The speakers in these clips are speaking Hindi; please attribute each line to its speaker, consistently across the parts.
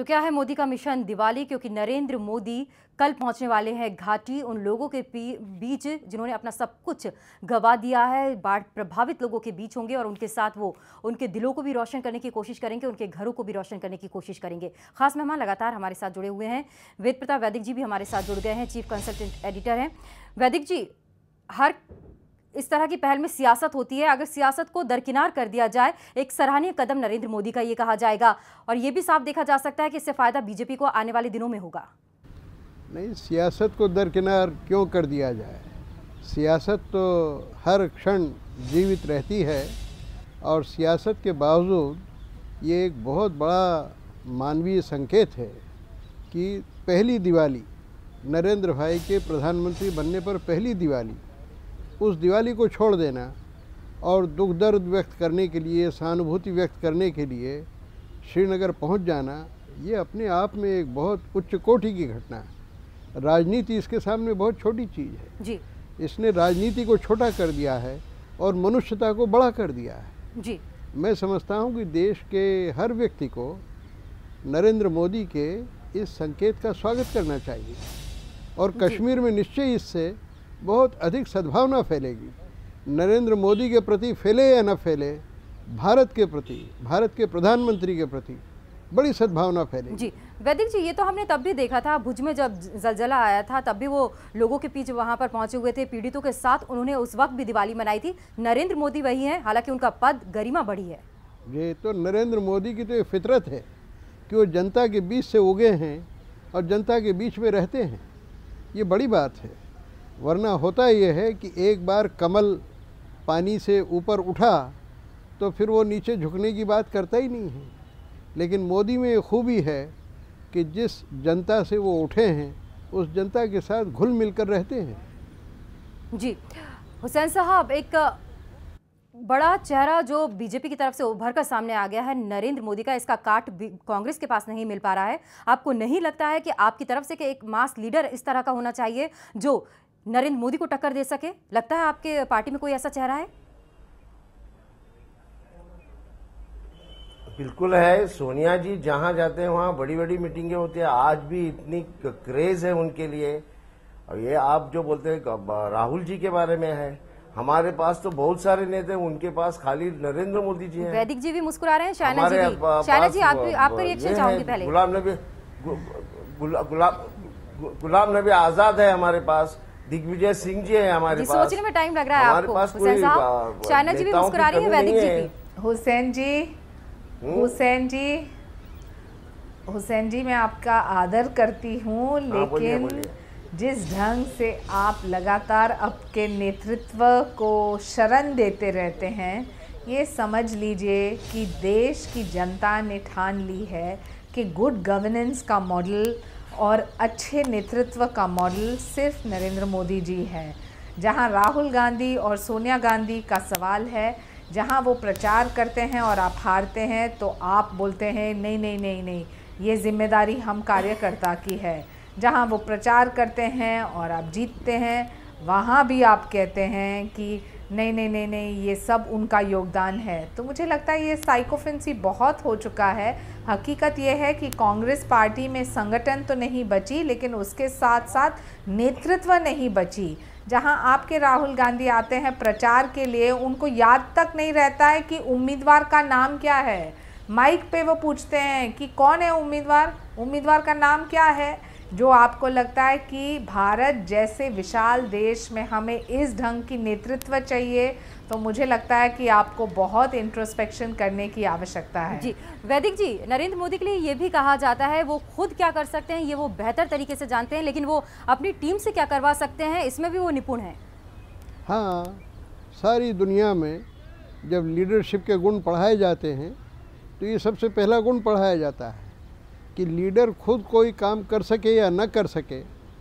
Speaker 1: तो क्या है मोदी का मिशन दिवाली, क्योंकि नरेंद्र मोदी कल पहुंचने वाले हैं घाटी उन लोगों के बीच जिन्होंने अपना सब कुछ गंवा दिया है। बाढ़ प्रभावित लोगों के बीच होंगे और उनके साथ वो उनके दिलों को भी रोशन करने की कोशिश करेंगे, उनके घरों को भी रोशन करने की कोशिश करेंगे। खास मेहमान लगातार हमारे साथ जुड़े हुए हैं। वेद प्रताप वैदिक जी भी हमारे साथ जुड़ गए हैं, चीफ कंसल्टेंट एडिटर हैं। वैदिक जी, हर इस तरह की पहल में सियासत होती है। अगर सियासत को दरकिनार कर दिया जाए, एक सराहनीय कदम नरेंद्र मोदी का ये कहा जाएगा, और ये भी साफ देखा जा सकता है कि इससे फायदा बीजेपी को आने वाले दिनों में होगा।
Speaker 2: नहीं, सियासत को दरकिनार क्यों कर दिया जाए? सियासत तो हर क्षण जीवित रहती है और सियासत के बावजूद ये एक बहुत बड़ा मानवीय संकेत है कि पहली दिवाली, नरेंद्र भाई के प्रधानमंत्री बनने पर पहली दिवाली, उस दिवाली को छोड़ देना और दुख दर्द व्यक्त करने के लिए, सहानुभूति व्यक्त करने के लिए श्रीनगर पहुंच जाना, ये अपने आप में एक बहुत उच्च कोटि की घटना है। राजनीति इसके सामने बहुत छोटी चीज़ है
Speaker 1: जी।
Speaker 2: इसने राजनीति को छोटा कर दिया है और मनुष्यता को बड़ा कर दिया है
Speaker 1: जी।
Speaker 2: मैं समझता हूँ कि देश के हर व्यक्ति को नरेंद्र मोदी के इस संकेत का स्वागत करना चाहिए और कश्मीर में निश्चय इससे बहुत अधिक सद्भावना फैलेगी। नरेंद्र मोदी के प्रति फैले या न फैले, भारत के प्रति, भारत के प्रधानमंत्री के प्रति बड़ी सद्भावना फैलेगी।
Speaker 1: जी वैदिक जी, ये तो हमने तब भी देखा था, भुज में जब जलजला आया था तब भी वो लोगों के बीच वहां पर पहुंचे हुए थे, पीड़ितों के साथ उन्होंने उस वक्त भी दिवाली मनाई थी। नरेंद्र मोदी वही हैं, हालांकि उनका पद गरिमा बढ़ी है।
Speaker 2: ये तो नरेंद्र मोदी की तो ये फितरत है कि वो जनता के बीच से उगे हैं और जनता के बीच में रहते हैं। ये बड़ी बात है, वरना होता ये है कि एक बार कमल पानी से ऊपर उठा तो फिर वो नीचे झुकने की बात करता ही नहीं है। लेकिन मोदी में ये खूबी है कि जिस जनता से वो उठे हैं उस जनता के साथ घुल मिलकर रहते हैं।
Speaker 1: जी हुसैन साहब, एक बड़ा चेहरा जो बीजेपी की तरफ से उभर कर सामने आ गया है नरेंद्र मोदी का, इसका काट कांग्रेस के पास नहीं मिल पा रहा है। आपको नहीं लगता है कि आपकी तरफ से कि एक मास लीडर इस तरह का होना चाहिए जो नरेंद्र मोदी को टक्कर दे सके? लगता है आपके पार्टी में कोई ऐसा चेहरा है?
Speaker 3: बिल्कुल है। सोनिया जी जहां जाते हैं वहां बड़ी बड़ी मीटिंगें होती है। आज भी इतनी क्रेज है उनके लिए। और ये आप जो बोलते हैं राहुल जी के बारे में है, हमारे पास तो बहुत सारे नेता हैं, उनके पास खाली नरेंद्र मोदी जी हैं।
Speaker 1: वैदिक जी भी मुस्कुरा रहे हैं, शायना जी भी। शायना जी, आपका रिएक्शन चाहूंगी पहले।
Speaker 3: गुलाम नबी आजाद है हमारे पास, दिग्विजय सिंह जी है हमारे पास।
Speaker 1: सोचने में टाइम लग रहा है आपको हुसैन साहब। शायना जी भी मुस्कुरा रही है, वैदिक जी भी।
Speaker 4: हुसैन जी मैं आपका आदर करती हूँ, लेकिन जिस ढंग से आप लगातार आपके नेतृत्व को शरण देते रहते हैं, ये समझ लीजिए कि देश की जनता ने ठान ली है कि गुड गवर्नेंस का मॉडल और अच्छे नेतृत्व का मॉडल सिर्फ नरेंद्र मोदी जी हैं। जहाँ राहुल गांधी और सोनिया गांधी का सवाल है, जहाँ वो प्रचार करते हैं और आप हारते हैं तो आप बोलते हैं नहीं नहीं नहीं नहीं, ये जिम्मेदारी हम कार्यकर्ता की है। जहाँ वो प्रचार करते हैं और आप जीतते हैं, वहाँ भी आप कहते हैं कि नहीं नहीं नहीं नहीं, ये सब उनका योगदान है। तो मुझे लगता है ये साइकोफेंसी बहुत हो चुका है। हकीकत ये है कि कांग्रेस पार्टी में संगठन तो नहीं बची, लेकिन उसके साथ साथ नेतृत्व नहीं बची। जहां आपके राहुल गांधी आते हैं प्रचार के लिए, उनको याद तक नहीं रहता है कि उम्मीदवार का नाम क्या है। माइक पे वो पूछते हैं कि कौन है उम्मीदवार, उम्मीदवार का नाम क्या है। जो आपको लगता है कि भारत जैसे विशाल देश में हमें इस ढंग की नेतृत्व चाहिए, तो मुझे लगता है कि आपको बहुत इंट्रोस्पेक्शन करने की आवश्यकता है।
Speaker 1: जी वैदिक जी, नरेंद्र मोदी के लिए ये भी कहा जाता है वो खुद क्या कर सकते हैं ये वो बेहतर तरीके से जानते हैं, लेकिन वो अपनी टीम से क्या करवा सकते हैं इसमें भी वो निपुण हैं।
Speaker 2: हाँ, सारी दुनिया में जब लीडरशिप के गुण पढ़ाए जाते हैं तो ये सबसे पहला गुण पढ़ाया जाता है कि लीडर खुद कोई काम कर सके या न कर सके,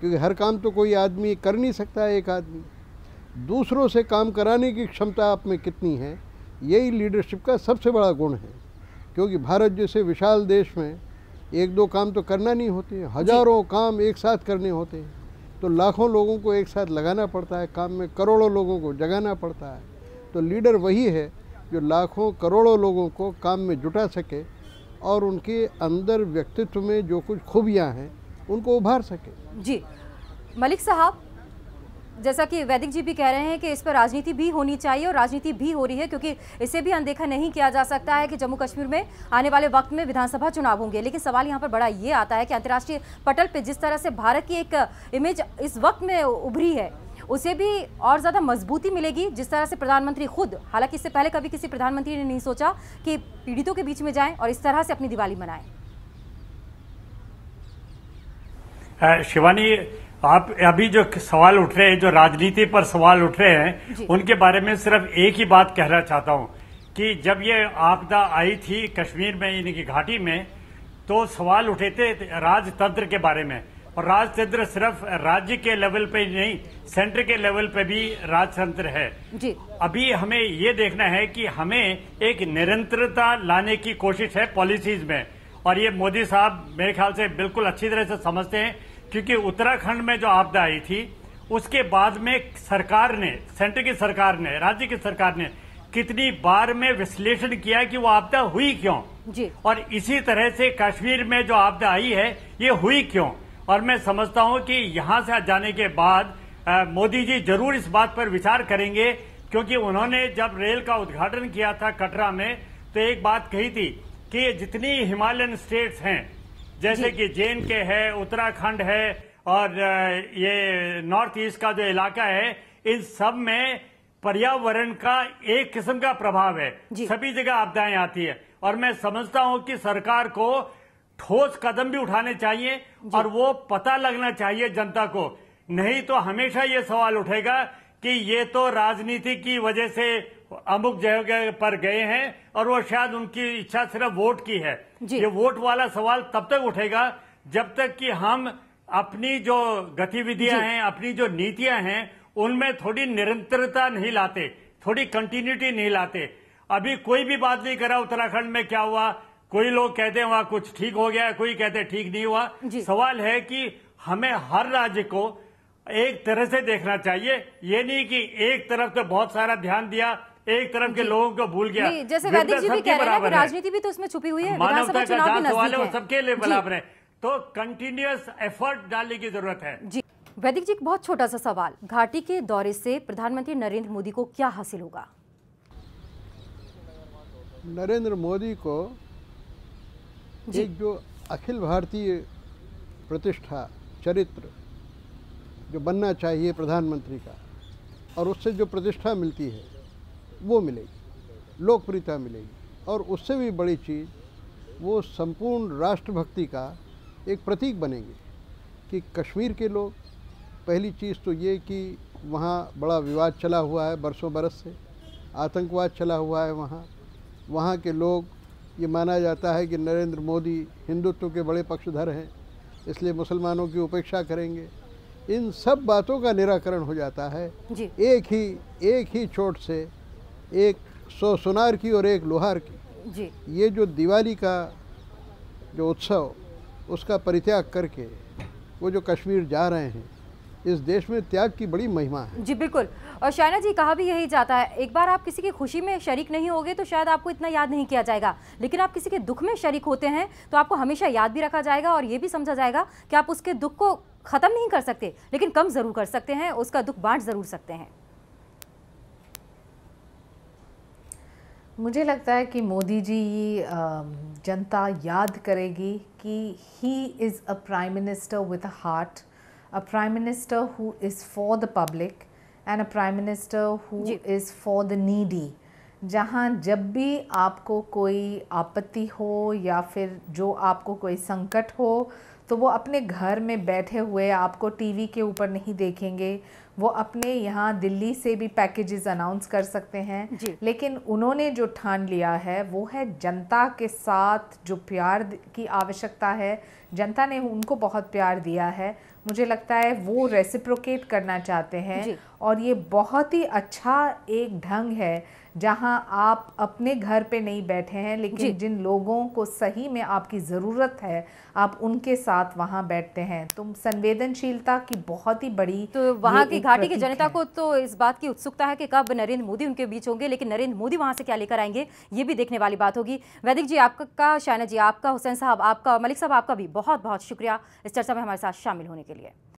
Speaker 2: क्योंकि हर काम तो कोई आदमी कर नहीं सकता है। एक आदमी दूसरों से काम कराने की क्षमता आप में कितनी है, यही लीडरशिप का सबसे बड़ा गुण है। क्योंकि भारत जैसे विशाल देश में एक दो काम तो करना नहीं होते, हजारों काम एक साथ करने होते हैं। तो लाखों लोगों को एक साथ लगाना पड़ता है काम में, करोड़ों लोगों को जगाना पड़ता है। तो लीडर वही है जो लाखों करोड़ों लोगों को काम में जुटा सके और उनके अंदर व्यक्तित्व में जो कुछ खूबियाँ हैं उनको उभार सके।
Speaker 1: जी मलिक साहब, जैसा कि वैदिक जी भी कह रहे हैं कि इस पर राजनीति भी होनी चाहिए और राजनीति भी हो रही है, क्योंकि इसे भी अनदेखा नहीं किया जा सकता है कि जम्मू कश्मीर में आने वाले वक्त में विधानसभा चुनाव होंगे। लेकिन सवाल यहाँ पर बड़ा ये आता है कि अंतर्राष्ट्रीय पटल पे जिस तरह से भारत की एक इमेज इस वक्त में उभरी है, उसे भी और ज़्यादा मजबूती मिलेगी जिस तरह से प्रधानमंत्री खुद, हालांकि इससे पहले कभी किसी प्रधानमंत्री ने नहीं सोचा कि पीड़ितों के बीच में जाएं और इस तरह से अपनी दिवाली मनाएं।
Speaker 5: शिवानी, आप अभी जो सवाल उठ रहे हैं, जो राजनीति पर सवाल उठ रहे हैं, उनके बारे में सिर्फ एक ही बात कहना चाहता हूं कि जब ये आपदा आई थी कश्मीर में, यानी कि घाटी में, तो सवाल उठे थे राजतंत्र के बारे में। और राजतंत्र सिर्फ राज्य के लेवल पे ही नहीं, सेंटर के लेवल पे भी राजतंत्र है
Speaker 1: जी।
Speaker 5: अभी हमें ये देखना है कि हमें एक निरंतरता लाने की कोशिश है पॉलिसीज में, और ये मोदी साहब मेरे ख्याल से बिल्कुल अच्छी तरह से समझते हैं, क्योंकि उत्तराखंड में जो आपदा आई थी उसके बाद में सरकार ने, सेंटर की सरकार ने, राज्य की सरकार ने कितनी बार में विश्लेषण किया कि वो आपदा हुई क्यों
Speaker 1: जी।
Speaker 5: और इसी तरह से कश्मीर में जो आपदा आई है ये हुई क्यों। और मैं समझता हूं कि यहां से जाने के बाद मोदी जी जरूर इस बात पर विचार करेंगे, क्योंकि उन्होंने जब रेल का उद्घाटन किया था कटरा में तो एक बात कही थी कि जितनी हिमालयन स्टेट्स हैं, जैसे कि JNK है, उत्तराखंड है और ये नॉर्थ ईस्ट का जो इलाका है, इन सब में पर्यावरण का एक किस्म का प्रभाव है, सभी जगह आपदाएं आती है। और मैं समझता हूं कि सरकार को ठोस कदम भी उठाने चाहिए और वो पता लगना चाहिए जनता को, नहीं तो हमेशा ये सवाल उठेगा कि ये तो राजनीति की वजह से अमुक जगह पर गए हैं और वो शायद उनकी इच्छा सिर्फ वोट की है। ये वोट वाला सवाल तब तक उठेगा जब तक कि हम अपनी जो गतिविधियां हैं, अपनी जो नीतियां हैं, उनमें थोड़ी निरंतरता नहीं लाते, थोड़ी कंटिन्यूटी नहीं लाते। अभी कोई भी बात नहीं करा उत्तराखंड में क्या हुआ, कोई लोग कहते हैं वहां कुछ ठीक हो गया, कोई कहते हैं ठीक नहीं हुआ। सवाल है कि हमें हर राज्य को एक तरह से देखना चाहिए, ये नहीं कि एक तरफ तो बहुत सारा ध्यान दिया, एक तरफ के लोगों को भूल गया।
Speaker 1: जैसे वैदिक जी भी कह रहे हैं कि राजनीति भी तो उसमें छुपी हुई है,
Speaker 5: मानवता का जहां सवाल है वो सबके लिए बराबर है, तो कंटिन्यूअस एफर्ट डालने की जरूरत है।
Speaker 1: जी वैदिक जी, बहुत छोटा सा सवाल, घाटी के दौरे से प्रधानमंत्री नरेंद्र मोदी को क्या हासिल होगा?
Speaker 2: नरेंद्र मोदी को एक जो अखिल भारतीय प्रतिष्ठा, चरित्र जो बनना चाहिए प्रधानमंत्री का, और उससे जो प्रतिष्ठा मिलती है वो मिलेगी, लोकप्रियता मिलेगी, और उससे भी बड़ी चीज़ वो संपूर्ण राष्ट्रभक्ति का एक प्रतीक बनेंगे कि कश्मीर के लोग, पहली चीज़ तो ये कि वहाँ बड़ा विवाद चला हुआ है बरसों बरस से, आतंकवाद चला हुआ है वहाँ के लोग, ये माना जाता है कि नरेंद्र मोदी हिंदुत्व के बड़े पक्षधर हैं, इसलिए मुसलमानों की उपेक्षा करेंगे। इन सब बातों का निराकरण हो जाता है एक ही चोट से, एक 100 सुनार की और एक लोहार की।
Speaker 1: जी।
Speaker 2: ये जो दिवाली का जो उत्सव, उसका परित्याग करके वो जो कश्मीर जा रहे हैं, इस देश में त्याग की बड़ी महिमा है।
Speaker 1: जी बिल्कुल, और शायना जी कहा भी यही जाता है, एक बार आप किसी की खुशी में शरीक नहीं होगे तो शायद आपको इतना याद नहीं किया जाएगा, लेकिन आप किसी के दुख में शरीक होते हैं तो आपको हमेशा याद भी रखा जाएगा और ये भी समझा जाएगा कि आप उसके दुख को ख़त्म नहीं कर सकते, लेकिन कम ज़रूर कर सकते हैं, उसका दुख बांट ज़रूर सकते हैं।
Speaker 4: मुझे लगता है कि मोदी जी जनता याद करेगी कि he is a prime minister with a heart, a prime minister who is for the public and a prime minister who is for the needy। जहाँ जब भी आपको कोई आपत्ति हो या फिर जो आपको कोई संकट हो तो वो अपने घर में बैठे हुए आपको टीवी के ऊपर नहीं देखेंगे, वो अपने यहाँ दिल्ली से भी पैकेजेस अनाउंस कर सकते हैं, लेकिन उन्होंने जो ठान लिया है वो है जनता के साथ जो प्यार की आवश्यकता है, जनता ने उनको बहुत प्यार दिया है, मुझे लगता है वो रेसिप्रोकेट करना चाहते हैं। और ये बहुत ही अच्छा एक ढंग है जहां आप अपने घर पे नहीं बैठे हैं, लेकिन जिन लोगों को सही में आपकी ज़रूरत है आप उनके साथ वहां बैठते हैं। तो संवेदनशीलता की बहुत ही बड़ी,
Speaker 1: तो वहां की घाटी की जनता को तो इस बात की उत्सुकता है कि कब नरेंद्र मोदी उनके बीच होंगे, लेकिन नरेंद्र मोदी वहां से क्या लेकर आएंगे ये भी देखने वाली बात होगी। वैदिक जी आपका, शायना जी आपका, हुसैन साहब आपका, मलिक साहब आपका भी बहुत बहुत शुक्रिया इस चर्चा में हमारे साथ शामिल होने के लिए।